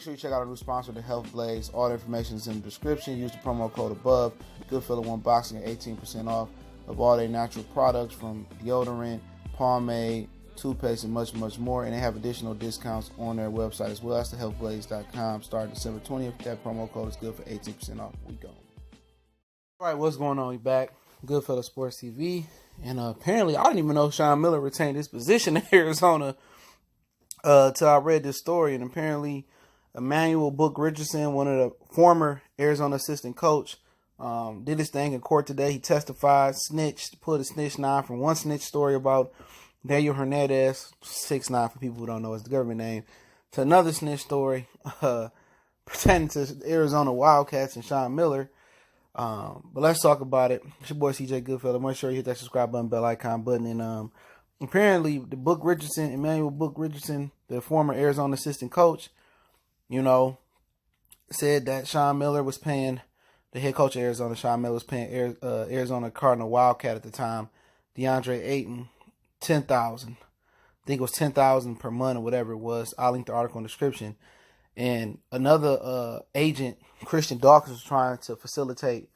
sure you check out our new sponsor, The Health Blaze. All the information is in the description. Use the promo code above. Goodfellow One Boxing at 18% off of all their natural products from deodorant, pomade, toothpaste, and much, much more. And they have additional discounts on their website as well. That's thehealthblaze.com. Starting December 20th. That promo code is good for 18% off. We go. All right, what's going on? We back. Goodfellow Sports TV. And apparently, I didn't even know Sean Miller retained his position in Arizona till I read this story. And apparently, Emmanuel Book Richardson, one of the former Arizona assistant coach, did his thing in court today. He testified, snitched, pulled a snitch 9 from one snitch story about Daniel Hernandez, 6'9" for people who don't know his government name, to another snitch story pertaining to Arizona Wildcats and Sean Miller. But let's talk about it. It's your boy CJ Goodfellow. Make sure you hit that subscribe button, bell icon button. And apparently, the Book Richardson, Emmanuel Book Richardson, the former Arizona assistant coach, said that Sean Miller was paying, the head coach of Arizona, Sean Miller was paying Arizona Cardinal Wildcat at the time, DeAndre Ayton, $10,000. I think it was $10,000 per month or whatever it was. I'll link the article in the description. And another agent, Christian Dawkins, was trying to facilitate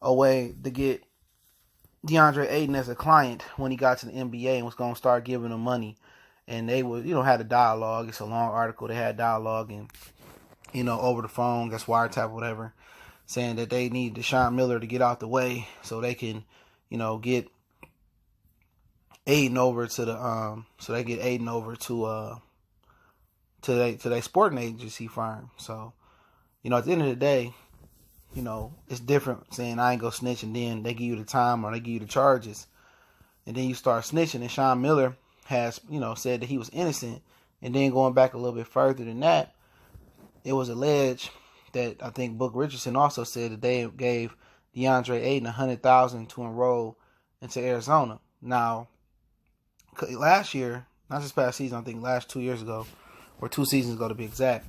a way to get DeAndre Ayton as a client when he got to the NBA and was going to start giving him money. And they would, had a dialogue. It's a long article. They had dialogue and, over the phone, that's wiretap, whatever, saying that they need Sean Miller to get out the way so they can, get Ayton over to the to their sporting agency firm. So, at the end of the day, it's different saying I ain't gonna snitch and then they give you the time or they give you the charges and then you start snitching. And Sean Miller has, said that he was innocent. And then going back a little bit further than that, it was alleged that I think Book Richardson also said that they gave DeAndre Ayton $100,000 to enroll into Arizona. Now, last year, not this past season, I think last 2 years ago, or 2 seasons ago to be exact,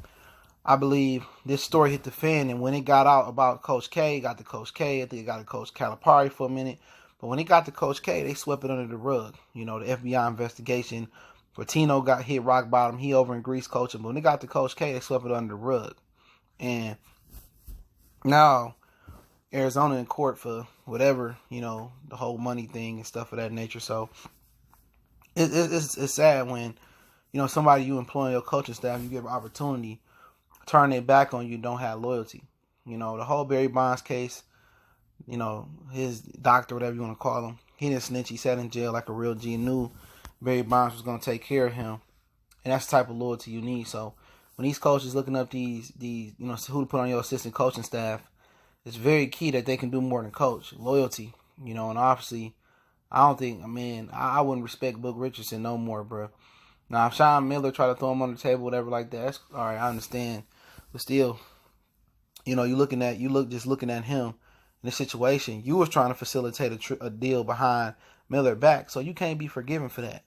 I believe this story hit the fan, and when it got out about Coach K, I think it got to Coach Calipari for a minute, but when it got to Coach K, they swept it under the rug. The FBI investigation, Tino got hit rock bottom, he over in Greece coaching, but when it got to Coach K, they swept it under the rug. And now, Arizona in court for whatever, the whole money thing and stuff of that nature, so it's sad when, somebody you employ in your coaching staff, you give an opportunity, turn their back on you, don't have loyalty. The whole Barry Bonds case, his doctor, whatever you want to call him, he didn't snitch. He sat in jail like a real G, knew Barry Bonds was going to take care of him. And that's the type of loyalty you need. So when these coaches looking up these who to put on your assistant coaching staff, it's very key that they can do more than coach. Loyalty, and obviously, I don't think, I wouldn't respect Book Richardson no more, bro. Now, if Sean Miller tried to throw him on the table, whatever like that, that's all right, I understand. But still, looking at him in this situation, you was trying to facilitate a deal behind Miller back, so you can't be forgiven for that.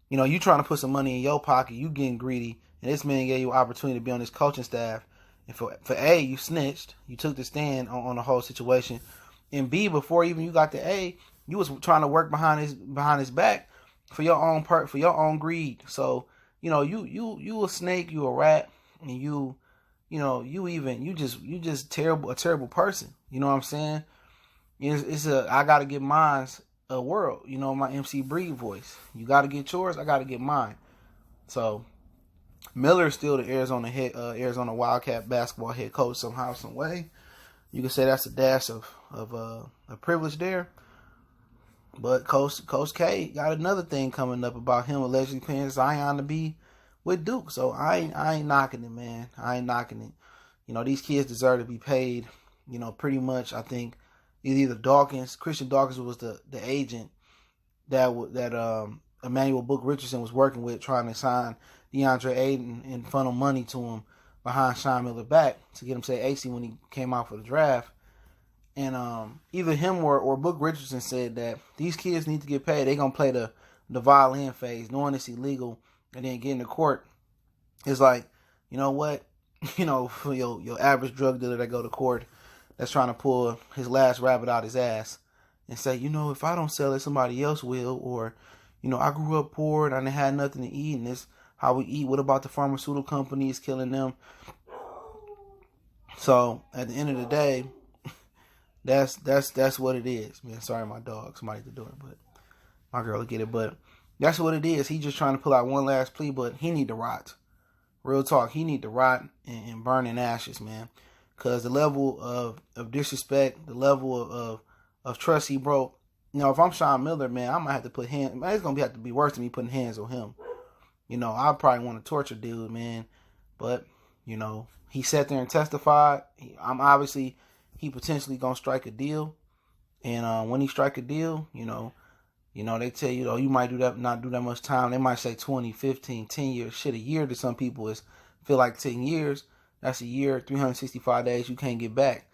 You trying to put some money in your pocket, you getting greedy, and this man gave you an opportunity to be on his coaching staff. And for A, you snitched, you took the stand on the whole situation, and B, before even you got to A, you was trying to work behind his back for your own greed. So, you a snake, you a rat, and you just a terrible person. You know what I'm saying? I gotta get mine's a world. My MC Breed voice. You gotta get yours, I gotta get mine. So Miller is still the Arizona Wildcat basketball head coach somehow, some way. You can say that's a dash of a privilege there. But Coach K got another thing coming up about him allegedly paying Zion to be with Duke. So I ain't knocking it, man. I ain't knocking it. These kids deserve to be paid. Pretty much, I think either Christian Dawkins was the agent that Emmanuel Book Richardson was working with, trying to sign DeAndre Ayton and funnel money to him behind Sean Miller back to get him say AC when he came out for the draft. And either him or Book Richardson said that these kids need to get paid. They're going to play the violin phase, knowing it's illegal, and then get into court. It's like, you know what? For your average drug dealer that go to court that's trying to pull his last rabbit out his ass and say, if I don't sell it, somebody else will. Or, I grew up poor and I didn't have nothing to eat, and how we eat. What about the pharmaceutical companies killing them? So at the end of the day, that's what it is. Man, sorry, my dog. Somebody at the door, but my girl will get it. But that's what it is. He just trying to pull out one last plea, but he need to rot. Real talk. He need to rot and burn in ashes, man. Because the level of disrespect, the level of trust he broke. You know, if I'm Sean Miller, man, I might have to put hands. Man, it's gonna have to be worse than me putting hands on him. You know, I probably want to torture dude, man. But you know, he sat there and testified. He potentially gonna strike a deal, and when he strike a deal, you know, they tell you, oh, you might not do that much time. They might say 20, 15, 10 years. Shit, a year to some people feel like 10 years. That's a year, 365 days you can't get back.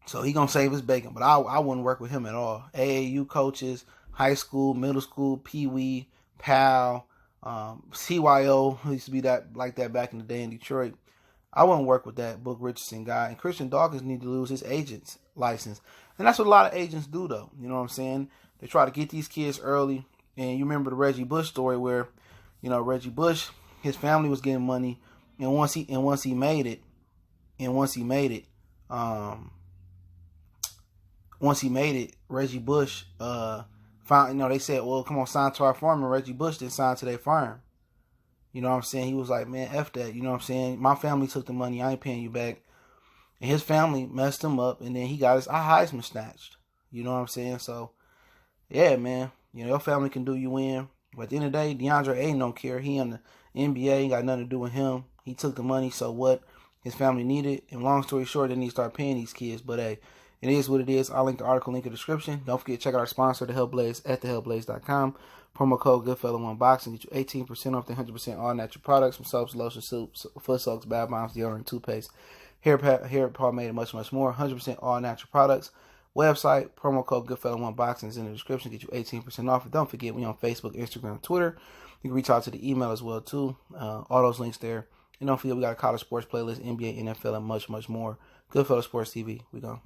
So he gonna save his bacon, but I wouldn't work with him at all. AAU coaches, high school, middle school, Pee Wee, PAL, CYO, who used to be that back in the day in Detroit. I wouldn't work with that Book Richardson guy. And Christian Dawkins need to lose his agent's license. And that's what a lot of agents do, though. You know what I'm saying? They try to get these kids early. And you remember the Reggie Bush story where, you know, Reggie Bush, his family was getting money, and once he made it, Reggie Bush found, you know, they said, well, come on, sign to our firm, and Reggie Bush didn't sign to their firm. You know what I'm saying? He was like, man, F that. You know what I'm saying? My family took the money. I ain't paying you back. And his family messed him up, and then he got his Heisman snatched. You know what I'm saying? So, yeah, man. You know, your family can do you in. But at the end of the day, DeAndre Ayton don't care. He in the NBA. Ain't got nothing to do with him. He took the money, so what? His family needed. And long story short, they need to start paying these kids. But, hey, it is what it is. I'll link the article, link in the description. Don't forget to check out our sponsor, The Health Blaze, at thehellblaze.com. Promo code GoodFella1Boxing. Get you 18% off the 100% all natural products from soaps, lotions, soups, foot soaks, bath bombs, deodorant, toothpaste, hair pomade, and much, much more. 100% all natural products. Website, promo code GoodFella1Boxing is in the description. Get you 18% off. And don't forget, we on Facebook, Instagram, Twitter. You can reach out to the email as well, too. All those links there. And don't forget, we got a college sports playlist, NBA, NFL, and much, much more. Goodfella Sports TV. We go.